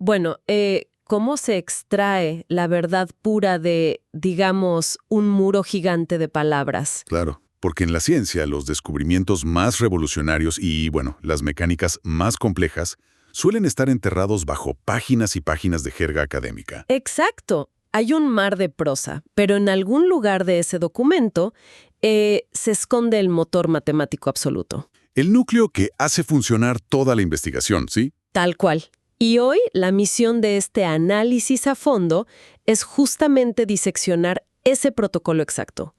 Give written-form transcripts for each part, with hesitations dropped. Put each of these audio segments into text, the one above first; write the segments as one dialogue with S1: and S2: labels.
S1: Bueno, ¿cómo se extrae la verdad pura de, digamos, un muro gigante de palabras?
S2: Claro, porque en la ciencia los descubrimientos más revolucionarios y, bueno, las mecánicas más complejas suelen estar enterrados bajo páginas y páginas de jerga académica.
S1: Exacto. Hay un mar de prosa, pero en algún lugar de ese documento se esconde el motor matemático absoluto.
S2: El núcleo que hace funcionar toda la investigación, ¿sí?
S1: Tal cual. Y hoy la misión de este análisis a fondo es justamente diseccionar ese protocolo exacto,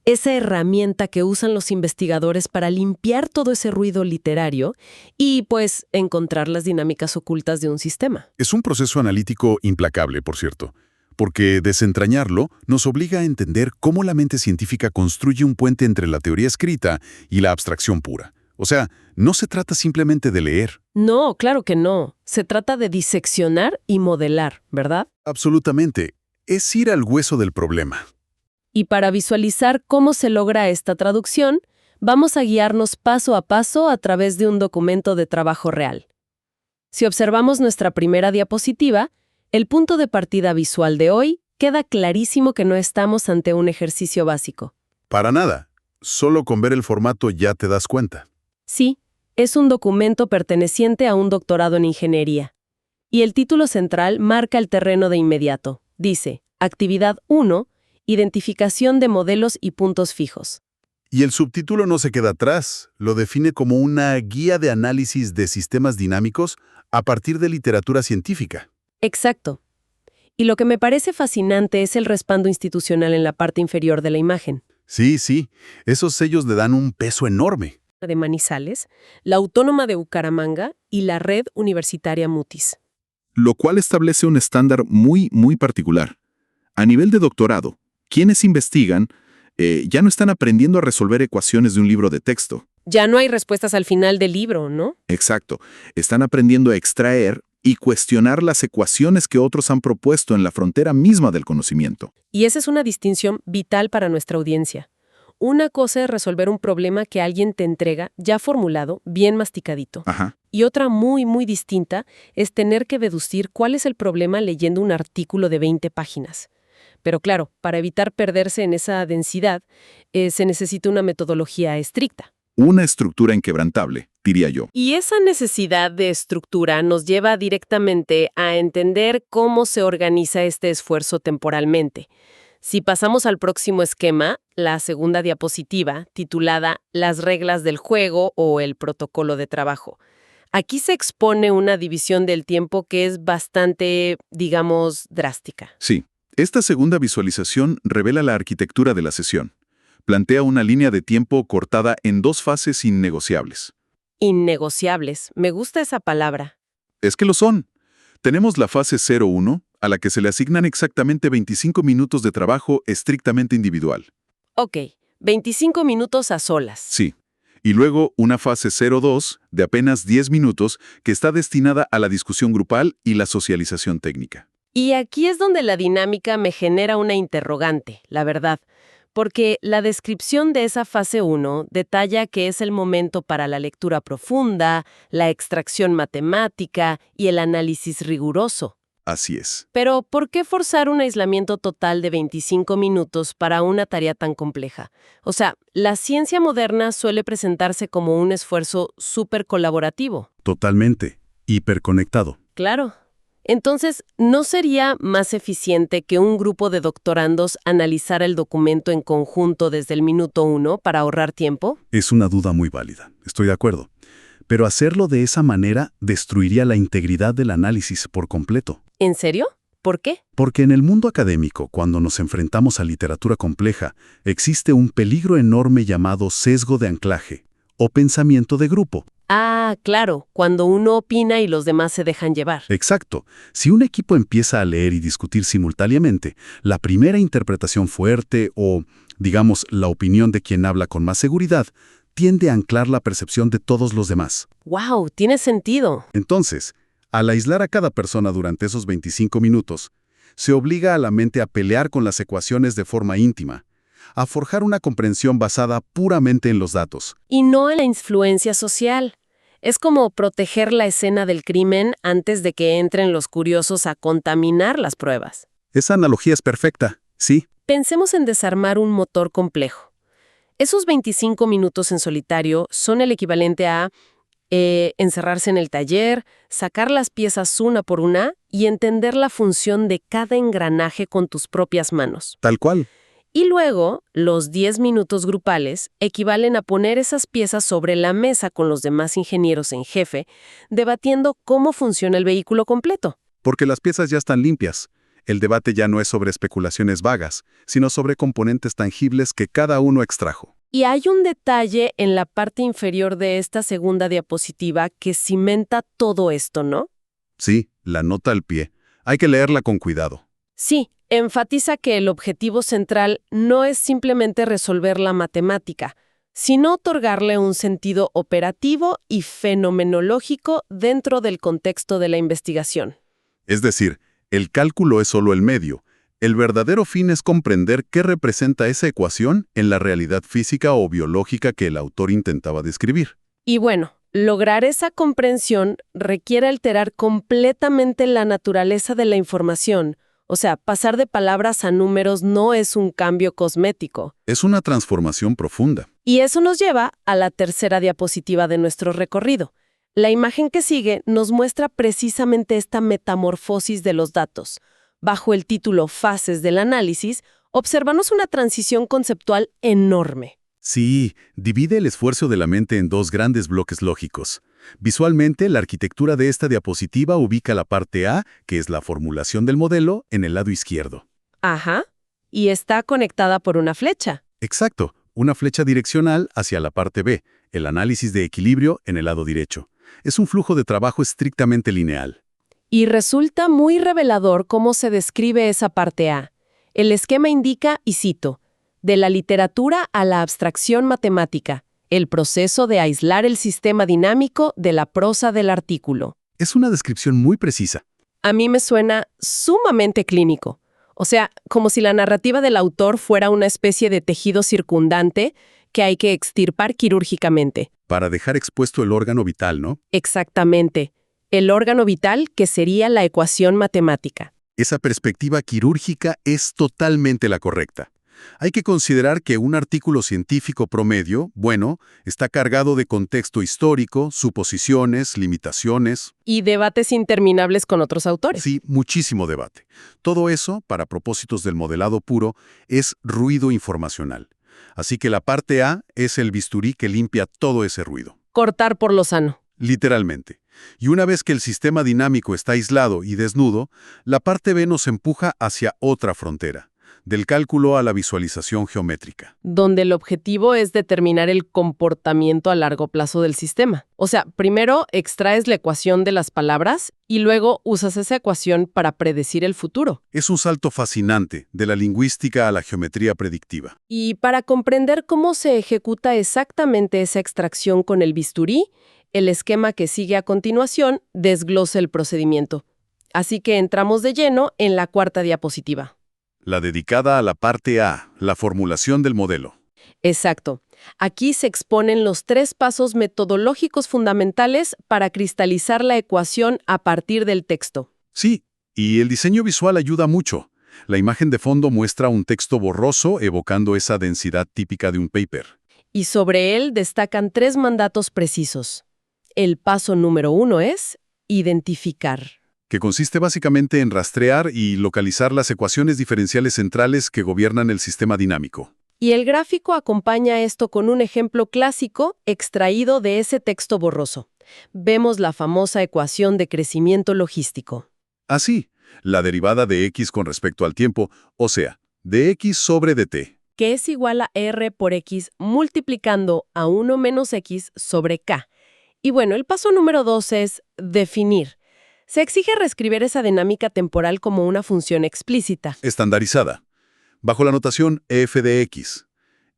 S1: esa herramienta que usan los investigadores para limpiar todo ese ruido literario y, pues, encontrar las dinámicas ocultas de un sistema.
S2: Es un proceso analítico implacable, por cierto, porque desentrañarlo nos obliga a entender cómo la mente científica construye un puente entre la teoría escrita y la abstracción pura. O sea, no se trata simplemente de leer.
S1: No, claro que no. Se trata de diseccionar y modelar, ¿verdad?
S2: Absolutamente. Es ir al hueso del problema.
S1: Y para visualizar cómo se logra esta traducción, vamos a guiarnos paso a paso a través de un documento de trabajo real. Si observamos nuestra primera diapositiva, el punto de partida visual de hoy queda clarísimo que no estamos ante un ejercicio básico.
S2: Para nada. Solo con ver el formato ya te das cuenta.
S1: Sí, es un documento perteneciente a un doctorado en ingeniería. Y el título central marca el terreno de inmediato. Dice, Actividad 1, Identificación de modelos y puntos fijos.
S2: Y el subtítulo no se queda atrás. Lo define como una guía de análisis de sistemas dinámicos a partir de literatura científica.
S1: Exacto. Y lo que me parece fascinante es el respaldo institucional en la parte inferior de la imagen.
S2: Sí. Esos sellos le dan un peso enorme.
S1: De Manizales, la Autónoma de Bucaramanga y la Red Universitaria Mutis.
S3: Lo cual establece un estándar muy particular. A nivel de doctorado, quienes investigan ya no están aprendiendo a resolver ecuaciones de un libro de texto.
S1: Ya no hay respuestas al final del libro, ¿no?
S3: Exacto. Están aprendiendo a extraer y cuestionar las ecuaciones que otros han propuesto en la frontera misma del conocimiento.
S1: Y esa es una distinción vital para nuestra audiencia. Una cosa es resolver un problema que alguien te entrega ya formulado, bien masticadito.
S3: Ajá.
S1: Y otra muy distinta es tener que deducir cuál es el problema leyendo un artículo de 20 páginas. Pero claro, para evitar perderse en esa densidad, se necesita una metodología estricta.
S3: Una estructura inquebrantable, diría yo.
S1: Y esa necesidad de estructura nos lleva directamente a entender cómo se organiza este esfuerzo temporalmente. Si pasamos al próximo esquema, la segunda diapositiva, titulada Las reglas del juego o el protocolo de trabajo. Aquí se expone una división del tiempo que es bastante, digamos, drástica.
S3: Sí, esta segunda visualización revela la arquitectura de la sesión. Plantea una línea de tiempo cortada en dos fases innegociables.
S1: Innegociables. Me gusta esa palabra.
S3: Es que lo son. Tenemos la fase 01, a la que se le asignan exactamente 25 minutos de trabajo estrictamente individual.
S1: Ok, 25 minutos a solas.
S3: Sí. Y luego una fase 02, de apenas 10 minutos, que está destinada a la discusión grupal y la socialización técnica.
S1: Y aquí es donde la dinámica me genera una interrogante, la verdad. Porque la descripción de esa fase 1 detalla que es el momento para la lectura profunda, la extracción matemática y el análisis riguroso.
S3: Así es.
S1: Pero, ¿por qué forzar un aislamiento total de 25 minutos para una tarea tan compleja? O sea, la ciencia moderna suele presentarse como un esfuerzo súper colaborativo.
S2: Totalmente. Hiperconectado.
S1: Claro. Entonces, ¿no sería más eficiente que un grupo de doctorandos analizara el documento en conjunto desde el minuto 1 para ahorrar tiempo?
S2: Es una duda muy válida. Estoy de acuerdo. Pero hacerlo de esa manera destruiría la integridad del análisis por completo.
S1: ¿En serio? ¿Por qué?
S2: Porque en el mundo académico, cuando nos enfrentamos a literatura compleja, existe un peligro enorme llamado sesgo de anclaje o pensamiento de grupo.
S1: Ah, claro, cuando uno opina y los demás se dejan llevar.
S2: Exacto. Si un equipo empieza a leer y discutir simultáneamente, la primera interpretación fuerte o, digamos, la opinión de quien habla con más seguridad, tiende a anclar la percepción de todos los demás.
S1: ¡Wow! Tiene sentido.
S2: Entonces, al aislar a cada persona durante esos 25 minutos, se obliga a la mente a pelear con las ecuaciones de forma íntima, a forjar una comprensión basada puramente en los datos.
S1: Y no en la influencia social. Es como proteger la escena del crimen antes de que entren los curiosos a contaminar las pruebas.
S3: Esa analogía es perfecta, sí.
S1: Pensemos en desarmar un motor complejo. Esos 25 minutos en solitario son el equivalente a encerrarse en el taller, sacar las piezas una por una y entender la función de cada engranaje con tus propias manos.
S3: Tal cual.
S1: Y luego, los 10 minutos grupales equivalen a poner esas piezas sobre la mesa con los demás ingenieros en jefe, debatiendo cómo funciona el vehículo completo.
S3: Porque las piezas ya están limpias. El debate ya no es sobre especulaciones vagas, sino sobre componentes tangibles que cada uno extrajo.
S1: Y hay un detalle en la parte inferior de esta segunda diapositiva que cimenta todo esto, ¿no?
S3: Sí, la nota al pie. Hay que leerla con cuidado.
S1: Sí, enfatiza que el objetivo central no es simplemente resolver la matemática, sino otorgarle un sentido operativo y fenomenológico dentro del contexto de la investigación.
S3: Es decir, el cálculo es solo el medio. El verdadero fin es comprender qué representa esa ecuación en la realidad física o biológica que el autor intentaba describir.
S1: Y bueno, lograr esa comprensión requiere alterar completamente la naturaleza de la información. O sea, pasar de palabras a números no es un cambio cosmético.
S3: Es una transformación profunda.
S1: Y eso nos lleva a la tercera diapositiva de nuestro recorrido. La imagen que sigue nos muestra precisamente esta metamorfosis de los datos. Bajo el título Fases del análisis, observamos una transición conceptual enorme.
S3: Sí, divide el esfuerzo de la mente en dos grandes bloques lógicos. Visualmente, la arquitectura de esta diapositiva ubica la parte A, que es la formulación del modelo, en el lado izquierdo.
S1: Ajá. Y está conectada por una flecha.
S3: Exacto, una flecha direccional hacia la parte B, el análisis de equilibrio en el lado derecho. Es un flujo de trabajo estrictamente lineal.
S1: Y resulta muy revelador cómo se describe esa parte A. El esquema indica, y cito, de la literatura a la abstracción matemática, el proceso de aislar el sistema dinámico de la prosa del artículo.
S3: Es una descripción muy precisa.
S1: A mí me suena sumamente clínico. O sea, como si la narrativa del autor fuera una especie de tejido circundante que hay que extirpar quirúrgicamente.
S3: Para dejar expuesto el órgano vital, ¿no?
S1: Exactamente. El órgano vital que sería la ecuación matemática.
S3: Esa perspectiva quirúrgica es totalmente la correcta. Hay que considerar que un artículo científico promedio, bueno, está cargado de contexto histórico, suposiciones, limitaciones.
S1: Y debates interminables con otros autores.
S3: Sí, muchísimo debate. Todo eso, para propósitos del modelado puro, es ruido informacional. Así que la parte A es el bisturí que limpia todo ese ruido.
S1: Cortar por lo sano.
S3: Literalmente. Y una vez que el sistema dinámico está aislado y desnudo, la parte B nos empuja hacia otra frontera, del cálculo a la visualización geométrica.
S1: Donde el objetivo es determinar el comportamiento a largo plazo del sistema. O sea, primero extraes la ecuación de las palabras y luego usas esa ecuación para predecir el futuro.
S3: Es un salto fascinante de la lingüística a la geometría predictiva.
S1: Y para comprender cómo se ejecuta exactamente esa extracción con el bisturí, el esquema que sigue a continuación desglosa el procedimiento. Así que entramos de lleno en la cuarta diapositiva.
S3: La dedicada a la parte A, la formulación del modelo.
S1: Exacto. Aquí se exponen los 3 pasos metodológicos fundamentales para cristalizar la ecuación a partir del texto.
S3: Sí, y el diseño visual ayuda mucho. La imagen de fondo muestra un texto borroso evocando esa densidad típica de un paper.
S1: Y sobre él destacan 3 mandatos precisos. El paso número 1 es identificar.
S3: Que consiste básicamente en rastrear y localizar las ecuaciones diferenciales centrales que gobiernan el sistema dinámico.
S1: Y el gráfico acompaña esto con un ejemplo clásico extraído de ese texto borroso. Vemos la famosa ecuación de crecimiento logístico.
S3: Así, la derivada de x con respecto al tiempo, o sea, de x sobre dt.
S1: Que es igual a r por x multiplicando a 1 menos x sobre k. Y bueno, el paso número 2 es definir. Se exige reescribir esa dinámica temporal como una función explícita.
S3: Estandarizada, bajo la notación f de x.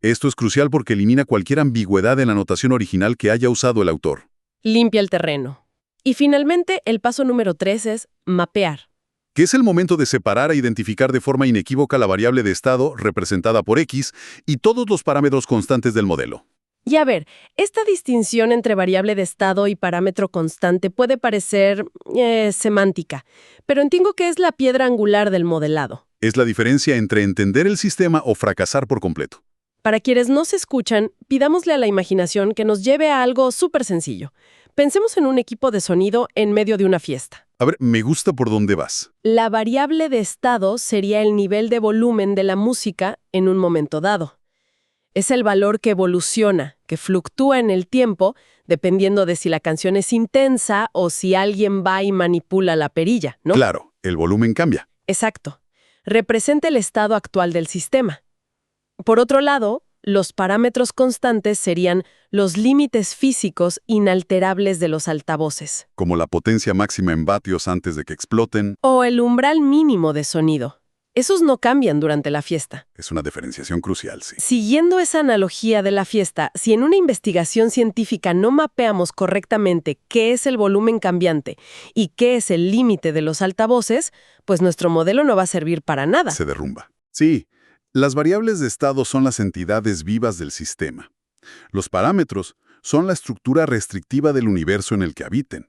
S3: Esto es crucial porque elimina cualquier ambigüedad en la notación original que haya usado el autor.
S1: Limpia el terreno. Y finalmente, el paso número 3 es mapear.
S3: Que es el momento de separar e identificar de forma inequívoca la variable de estado representada por x y todos los parámetros constantes del modelo.
S1: Y a ver, esta distinción entre variable de estado y parámetro constante puede parecer semántica, pero entiendo que es la piedra angular del modelado.
S3: Es la diferencia entre entender el sistema o fracasar por completo.
S1: Para quienes no se escuchan, pidámosle a la imaginación que nos lleve a algo súper sencillo. Pensemos en un equipo de sonido en medio de una fiesta.
S3: A ver, me gusta por dónde vas.
S1: La variable de estado sería el nivel de volumen de la música en un momento dado. Es el valor que evoluciona, que fluctúa en el tiempo, dependiendo de si la canción es intensa o si alguien va y manipula la perilla, ¿no?
S3: Claro, el volumen cambia.
S1: Exacto. Representa el estado actual del sistema. Por otro lado, los parámetros constantes serían los límites físicos inalterables de los altavoces.
S3: Como la potencia máxima en vatios antes de que exploten.
S1: O el umbral mínimo de sonido. Esos no cambian durante la fiesta.
S3: Es una diferenciación crucial, sí.
S1: Siguiendo esa analogía de la fiesta, si en una investigación científica no mapeamos correctamente qué es el volumen cambiante y qué es el límite de los altavoces, pues nuestro modelo no va a servir para nada.
S3: Se derrumba. Sí, las variables de estado son las entidades vivas del sistema. Los parámetros son la estructura restrictiva del universo en el que habiten.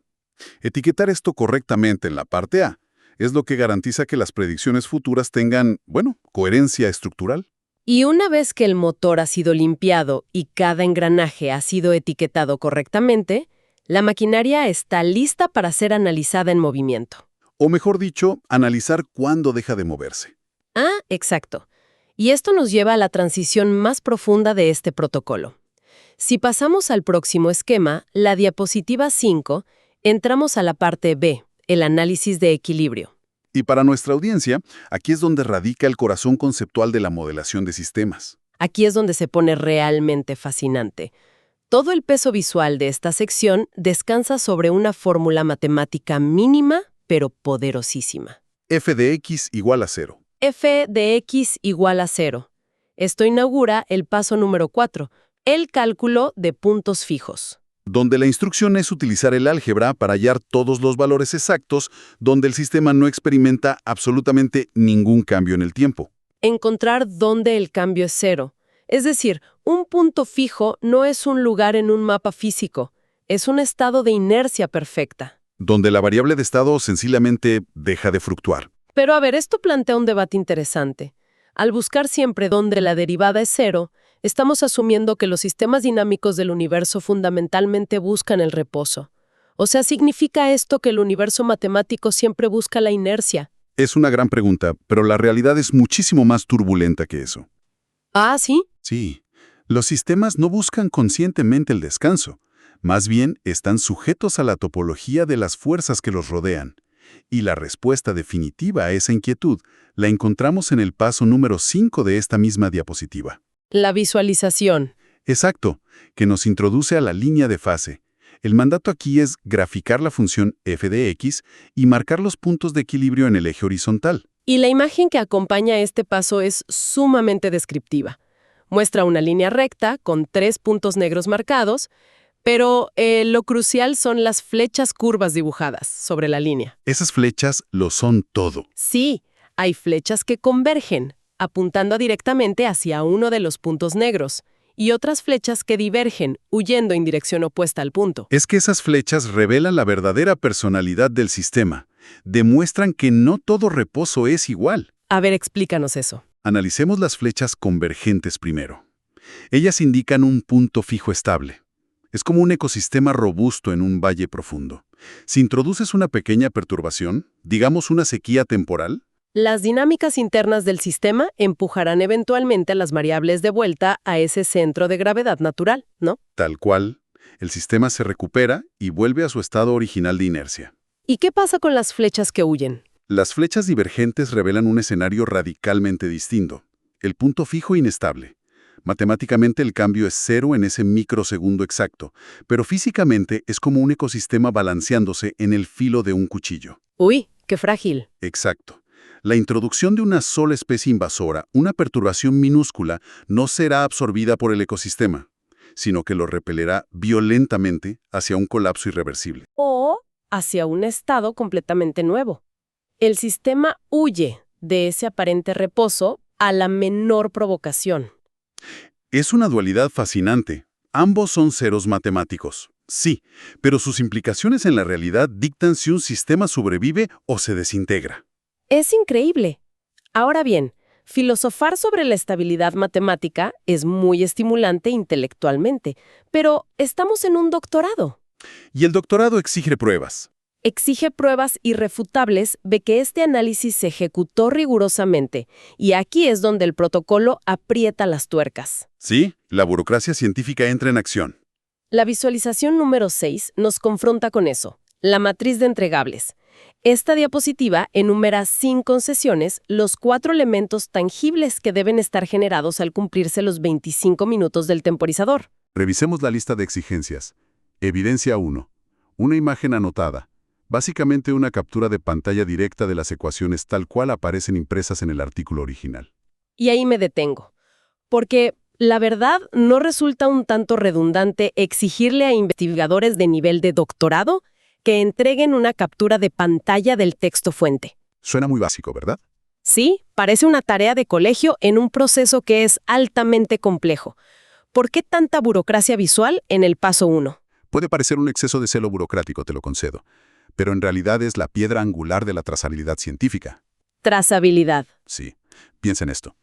S3: Etiquetar esto correctamente en la parte A es lo que garantiza que las predicciones futuras tengan, coherencia estructural.
S1: Y una vez que el motor ha sido limpiado y cada engranaje ha sido etiquetado correctamente, la maquinaria está lista para ser analizada en movimiento.
S3: O mejor dicho, analizar cuándo deja de moverse.
S1: Ah, exacto. Y esto nos lleva a la transición más profunda de este protocolo. Si pasamos al próximo esquema, la diapositiva 5, entramos a la parte B, el análisis de equilibrio.
S3: Y para nuestra audiencia, aquí es donde radica el corazón conceptual de la modelación de sistemas.
S1: Aquí es donde se pone realmente fascinante. Todo el peso visual de esta sección descansa sobre una fórmula matemática mínima, pero poderosísima.
S3: F de x igual a 0.
S1: F de x igual a 0. Esto inaugura el paso número 4, el cálculo de puntos fijos.
S3: Donde la instrucción es utilizar el álgebra para hallar todos los valores exactos donde el sistema no experimenta absolutamente ningún cambio en el tiempo.
S1: Encontrar dónde el cambio es 0. Es decir, un punto fijo no es un lugar en un mapa físico, es un estado de inercia perfecta.
S3: Donde la variable de estado sencillamente deja de fluctuar.
S1: Pero a ver, esto plantea un debate interesante. Al buscar siempre dónde la derivada es 0, estamos asumiendo que los sistemas dinámicos del universo fundamentalmente buscan el reposo. O sea, ¿significa esto que el universo matemático siempre busca la inercia?
S3: Es una gran pregunta, pero la realidad es muchísimo más turbulenta que eso.
S1: Ah, ¿sí?
S3: Sí, los sistemas no buscan conscientemente el descanso. Más bien, están sujetos a la topología de las fuerzas que los rodean. Y la respuesta definitiva a esa inquietud la encontramos en el paso número 5 de esta misma diapositiva.
S1: La visualización.
S3: Exacto, que nos introduce a la línea de fase. El mandato aquí es graficar la función f de x y marcar los puntos de equilibrio en el eje horizontal.
S1: Y la imagen que acompaña este paso es sumamente descriptiva. Muestra una línea recta con 3 puntos negros marcados, pero lo crucial son las flechas curvas dibujadas sobre la línea.
S3: Esas flechas lo son todo.
S1: Sí, hay flechas que convergen, apuntando directamente hacia uno de los puntos negros, y otras flechas que divergen, huyendo en dirección opuesta al punto.
S3: Es que esas flechas revelan la verdadera personalidad del sistema. Demuestran que no todo reposo es igual.
S1: A ver, explícanos eso.
S3: Analicemos las flechas convergentes primero. Ellas indican un punto fijo estable. Es como un ecosistema robusto en un valle profundo. Si introduces una pequeña perturbación, digamos una sequía temporal,
S1: las dinámicas internas del sistema empujarán eventualmente a las variables de vuelta a ese centro de gravedad natural, ¿no?
S3: Tal cual, el sistema se recupera y vuelve a su estado original de inercia.
S1: ¿Y qué pasa con las flechas que huyen?
S3: Las flechas divergentes revelan un escenario radicalmente distinto. El punto fijo inestable. Matemáticamente el cambio es 0 en ese microsegundo exacto, pero físicamente es como un ecosistema balanceándose en el filo de un cuchillo.
S1: Uy, qué frágil.
S3: Exacto. La introducción de una sola especie invasora, una perturbación minúscula, no será absorbida por el ecosistema, sino que lo repelerá violentamente hacia un colapso irreversible.
S1: O hacia un estado completamente nuevo. El sistema huye de ese aparente reposo a la menor provocación.
S3: Es una dualidad fascinante. Ambos son ceros matemáticos. Sí, pero sus implicaciones en la realidad dictan si un sistema sobrevive o se desintegra.
S1: Es increíble. Ahora bien, filosofar sobre la estabilidad matemática es muy estimulante intelectualmente, pero estamos en un doctorado.
S3: Y el doctorado exige pruebas.
S1: Exige pruebas irrefutables de que este análisis se ejecutó rigurosamente, y aquí es donde el protocolo aprieta las tuercas.
S3: Sí, la burocracia científica entra en acción.
S1: La visualización número 6 nos confronta con eso, la matriz de entregables. Esta diapositiva enumera sin concesiones los 4 elementos tangibles que deben estar generados al cumplirse los 25 minutos del temporizador.
S3: Revisemos la lista de exigencias. Evidencia 1. Una imagen anotada. Básicamente una captura de pantalla directa de las ecuaciones tal cual aparecen impresas en el artículo original.
S1: Y ahí me detengo, porque la verdad no resulta un tanto redundante exigirle a investigadores de nivel de doctorado que entreguen una captura de pantalla del texto fuente.
S3: Suena muy básico, ¿verdad?
S1: Sí, parece una tarea de colegio en un proceso que es altamente complejo. ¿Por qué tanta burocracia visual en el paso 1?
S3: Puede parecer un exceso de celo burocrático, te lo concedo, pero en realidad es la piedra angular de la trazabilidad científica.
S1: Trazabilidad.
S3: Sí, piensa en esto.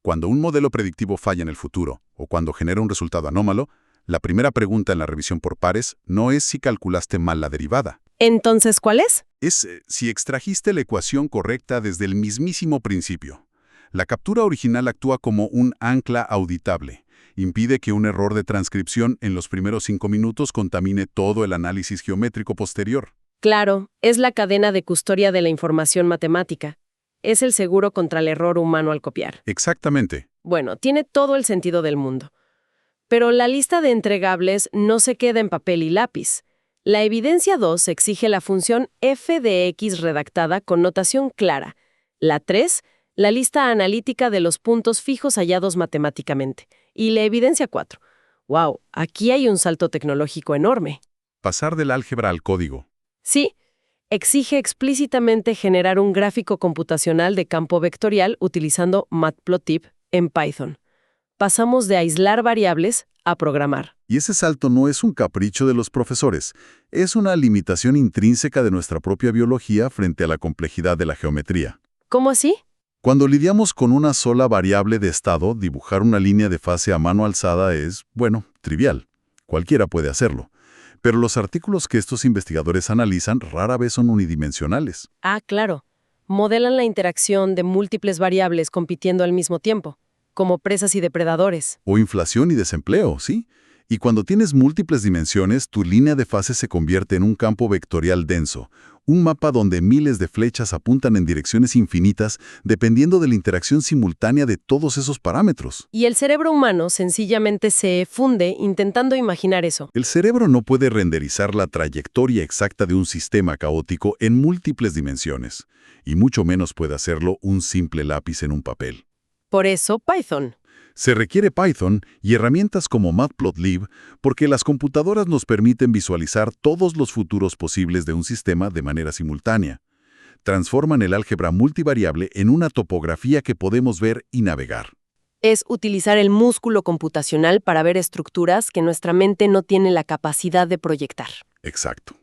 S3: Cuando un modelo predictivo falla en el futuro, o cuando genera un resultado anómalo, la primera pregunta en la revisión por pares no es si calculaste mal la derivada.
S1: Entonces, ¿cuál es?
S3: Es si extrajiste la ecuación correcta desde el mismísimo principio. La captura original actúa como un ancla auditable. Impide que un error de transcripción en los primeros 5 minutos contamine todo el análisis geométrico posterior.
S1: Claro, es la cadena de custodia de la información matemática. Es el seguro contra el error humano al copiar.
S3: Exactamente.
S1: Bueno, tiene todo el sentido del mundo. Pero la lista de entregables no se queda en papel y lápiz. La evidencia 2 exige la función f de x redactada con notación clara. La 3, la lista analítica de los puntos fijos hallados matemáticamente. Y la evidencia 4. ¡Wow! Aquí hay un salto tecnológico enorme.
S3: Pasar del álgebra al código.
S1: Sí, exige explícitamente generar un gráfico computacional de campo vectorial utilizando Matplotlib en Python. Pasamos de aislar variables a programar.
S3: Y ese salto no es un capricho de los profesores, es una limitación intrínseca de nuestra propia biología frente a la complejidad de la geometría.
S1: ¿Cómo así?
S3: Cuando lidiamos con una sola variable de estado, dibujar una línea de fase a mano alzada es, bueno, trivial. Cualquiera puede hacerlo. Pero los artículos que estos investigadores analizan rara vez son unidimensionales.
S1: Ah, claro. Modelan la interacción de múltiples variables compitiendo al mismo tiempo, como presas y depredadores.
S3: O inflación y desempleo, ¿sí? Y cuando tienes múltiples dimensiones, tu línea de fase se convierte en un campo vectorial denso, un mapa donde miles de flechas apuntan en direcciones infinitas dependiendo de la interacción simultánea de todos esos parámetros.
S1: Y el cerebro humano sencillamente se funde intentando imaginar eso.
S3: El cerebro no puede renderizar la trayectoria exacta de un sistema caótico en múltiples dimensiones, y mucho menos puede hacerlo un simple lápiz en un papel.
S1: Por eso, Python.
S3: Se requiere Python y herramientas como Matplotlib porque las computadoras nos permiten visualizar todos los futuros posibles de un sistema de manera simultánea. Transforman el álgebra multivariable en una topografía que podemos ver y navegar.
S1: Es utilizar el músculo computacional para ver estructuras que nuestra mente no tiene la capacidad de proyectar.
S3: Exacto.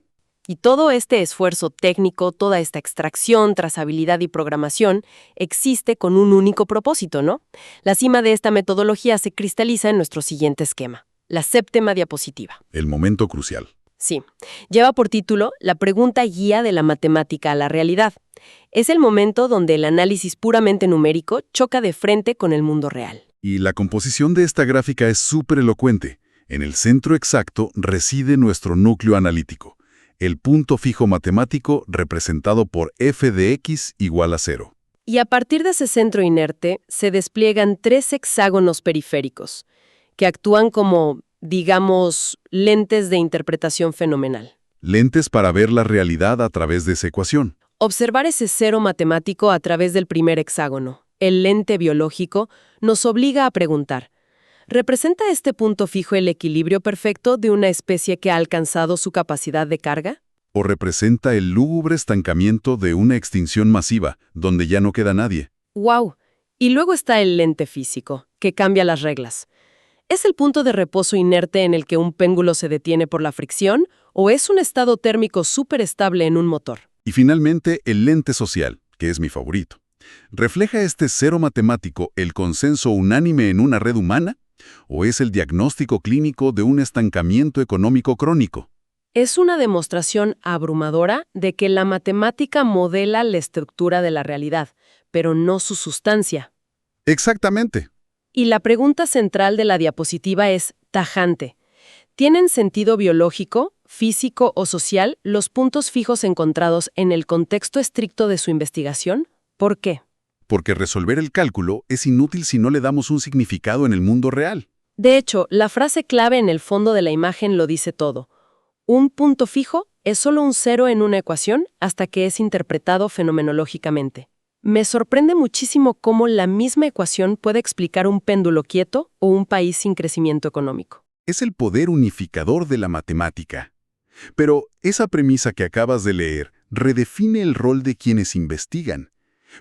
S1: Y todo este esfuerzo técnico, toda esta extracción, trazabilidad y programación, existe con un único propósito, ¿no? La cima de esta metodología se cristaliza en nuestro siguiente esquema, la séptima diapositiva.
S3: El momento crucial.
S1: Sí, lleva por título La pregunta guía de la matemática a la realidad. Es el momento donde el análisis puramente numérico choca de frente con el mundo real.
S3: Y la composición de esta gráfica es súper elocuente. En el centro exacto reside nuestro núcleo analítico. El punto fijo matemático representado por f de x igual a 0.
S1: Y a partir de ese centro inerte se despliegan 3 hexágonos periféricos, que actúan como, digamos, lentes de interpretación fenomenal.
S3: Lentes para ver la realidad a través de esa ecuación.
S1: Observar ese cero matemático a través del primer hexágono, el lente biológico, nos obliga a preguntar, ¿representa este punto fijo el equilibrio perfecto de una especie que ha alcanzado su capacidad de carga?
S3: ¿O representa el lúgubre estancamiento de una extinción masiva, donde ya no queda nadie?
S1: ¡Wow! Y luego está el lente físico, que cambia las reglas. ¿Es el punto de reposo inerte en el que un péndulo se detiene por la fricción o es un estado térmico superestable en un motor?
S2: Y finalmente, el lente social, que es mi favorito. ¿Refleja este cero matemático el consenso unánime en una red humana? ¿O es el diagnóstico clínico de un estancamiento económico crónico?
S1: Es una demostración abrumadora de que la matemática modela la estructura de la realidad, pero no su sustancia.
S2: Exactamente.
S1: Y la pregunta central de la diapositiva es tajante. ¿Tienen sentido biológico, físico o social los puntos fijos encontrados en el contexto estricto de su investigación? ¿Por qué?
S2: Porque resolver el cálculo es inútil si no le damos un significado en el mundo real.
S1: De hecho, la frase clave en el fondo de la imagen lo dice todo. Un punto fijo es solo un cero en una ecuación hasta que es interpretado fenomenológicamente. Me sorprende muchísimo cómo la misma ecuación puede explicar un péndulo quieto o un país sin crecimiento económico.
S2: Es el poder unificador de la matemática. Pero esa premisa que acabas de leer redefine el rol de quienes investigan.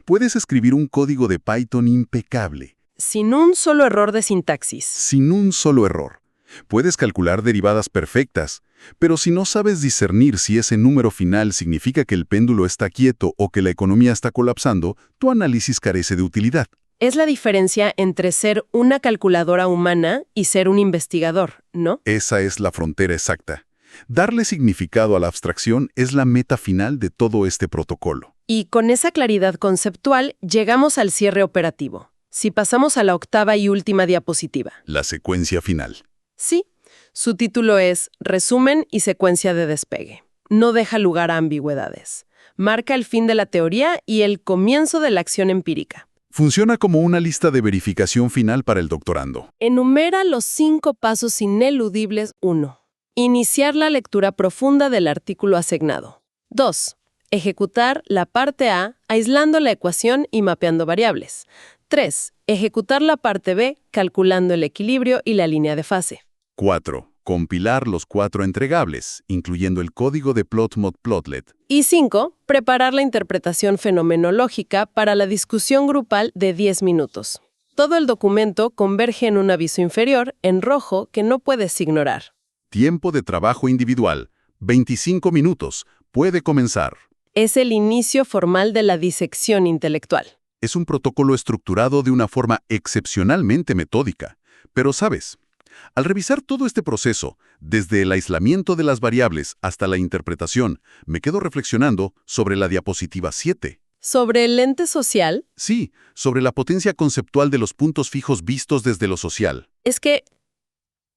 S2: Puedes escribir un código de Python impecable,
S1: Sin un solo error de sintaxis.
S2: sin un solo error. Puedes calcular derivadas perfectas, pero si no sabes discernir si ese número final significa que el péndulo está quieto o que la economía está colapsando, tu análisis carece de utilidad.
S1: Es la diferencia entre ser una calculadora humana y ser un investigador, ¿no?
S2: Esa es la frontera exacta. Darle significado a la abstracción es la meta final de todo este protocolo.
S1: Y con esa claridad conceptual llegamos al cierre operativo. Si pasamos a la octava y última diapositiva.
S2: La secuencia final.
S1: Sí, su título es Resumen y secuencia de despegue. No deja lugar a ambigüedades. Marca el fin de la teoría y el comienzo de la acción empírica.
S2: Funciona como una lista de verificación final para el doctorando.
S1: Enumera los 5 pasos ineludibles. 1. Iniciar la lectura profunda del artículo asignado. 2. Ejecutar la parte A, aislando la ecuación y mapeando variables. 3. Ejecutar la parte B, calculando el equilibrio y la línea de fase.
S2: 4. Compilar los 4 entregables, incluyendo el código de plotmodplotlet.
S1: Y 5. Preparar la interpretación fenomenológica para la discusión grupal de 10 minutos. Todo el documento converge en un aviso inferior, en rojo, que no puedes ignorar.
S2: Tiempo de trabajo individual, 25 minutos. Puede comenzar.
S1: Es el inicio formal de la disección intelectual.
S2: Es un protocolo estructurado de una forma excepcionalmente metódica. Pero, ¿sabes? Al revisar todo este proceso, desde el aislamiento de las variables hasta la interpretación, me quedo reflexionando sobre la diapositiva 7.
S1: ¿Sobre el lente social?
S2: Sí, sobre la potencia conceptual de los puntos fijos vistos desde lo social.
S1: Es que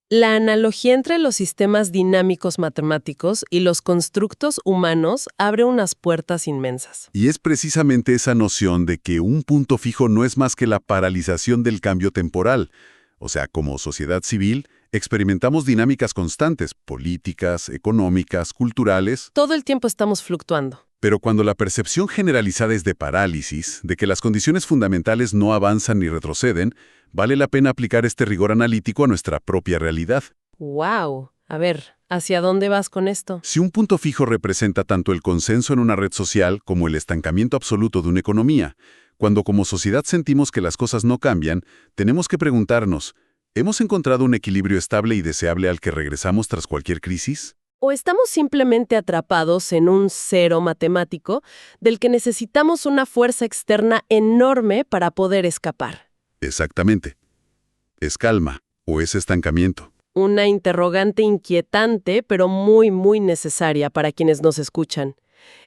S1: la analogía entre los sistemas dinámicos matemáticos y los constructos humanos abre unas puertas inmensas.
S2: Y es precisamente esa noción de que un punto fijo no es más que la paralización del cambio temporal. O sea, como sociedad civil, experimentamos dinámicas constantes, políticas, económicas, culturales.
S1: Todo el tiempo estamos fluctuando.
S2: Pero cuando la percepción generalizada es de parálisis, de que las condiciones fundamentales no avanzan ni retroceden, vale la pena aplicar este rigor analítico a nuestra propia realidad.
S1: ¡Wow! A ver, ¿hacia dónde vas con esto?
S2: Si un punto fijo representa tanto el consenso en una red social como el estancamiento absoluto de una economía, cuando como sociedad sentimos que las cosas no cambian, tenemos que preguntarnos, ¿hemos encontrado un equilibrio estable y deseable al que regresamos tras cualquier crisis?
S1: ¿O estamos simplemente atrapados en un cero matemático del que necesitamos una fuerza externa enorme para poder escapar?
S2: Exactamente. ¿Es calma o es estancamiento?
S1: Una interrogante inquietante, pero muy, muy necesaria para quienes nos escuchan.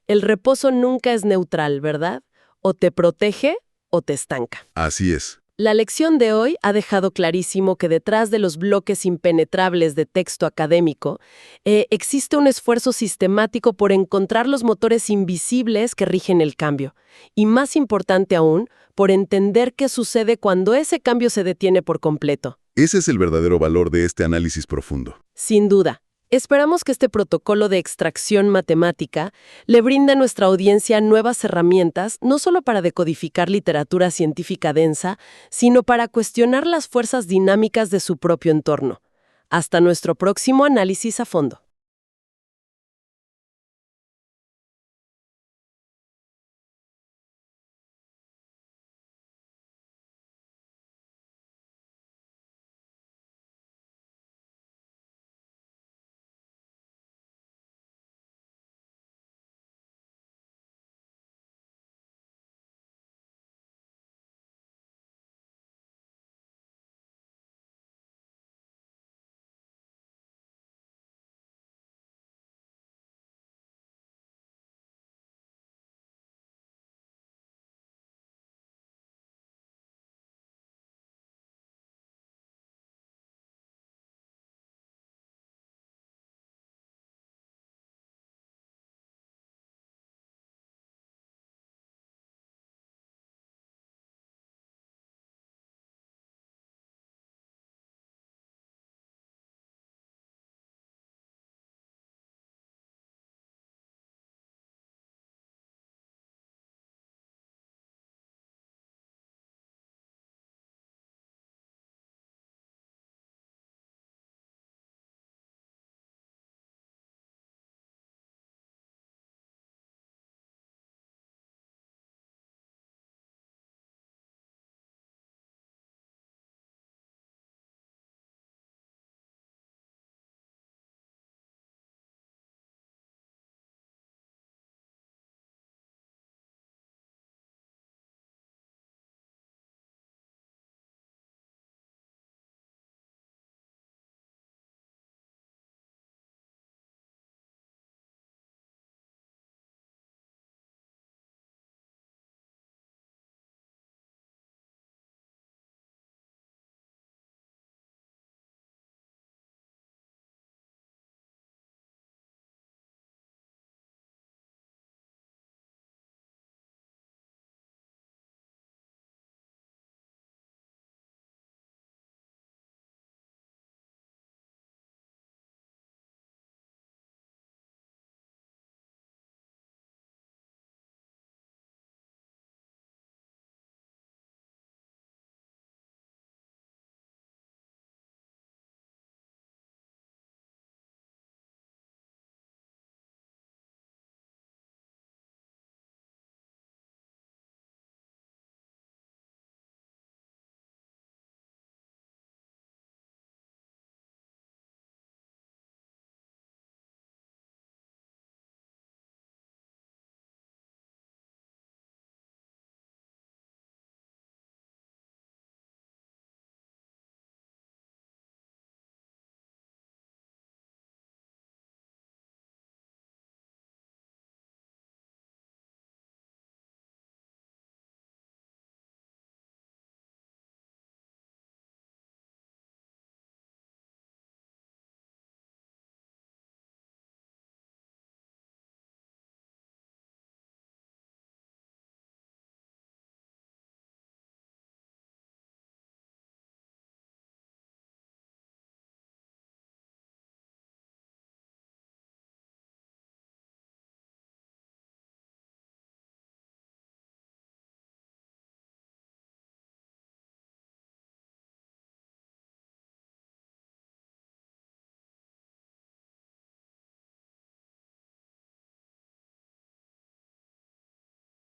S1: El reposo nunca es neutral, ¿verdad? O te protege o te estanca.
S2: Así es.
S1: La lección de hoy ha dejado clarísimo que detrás de los bloques impenetrables de texto académico existe un esfuerzo sistemático por encontrar los motores invisibles que rigen el cambio. Y más importante aún, por entender qué sucede cuando ese cambio se detiene por completo.
S2: Ese es el verdadero valor de este análisis profundo.
S1: Sin duda. Esperamos que este protocolo de extracción matemática le brinde a nuestra audiencia nuevas herramientas, no solo para decodificar literatura científica densa, sino para cuestionar las fuerzas dinámicas de su propio entorno. Hasta nuestro próximo análisis a fondo.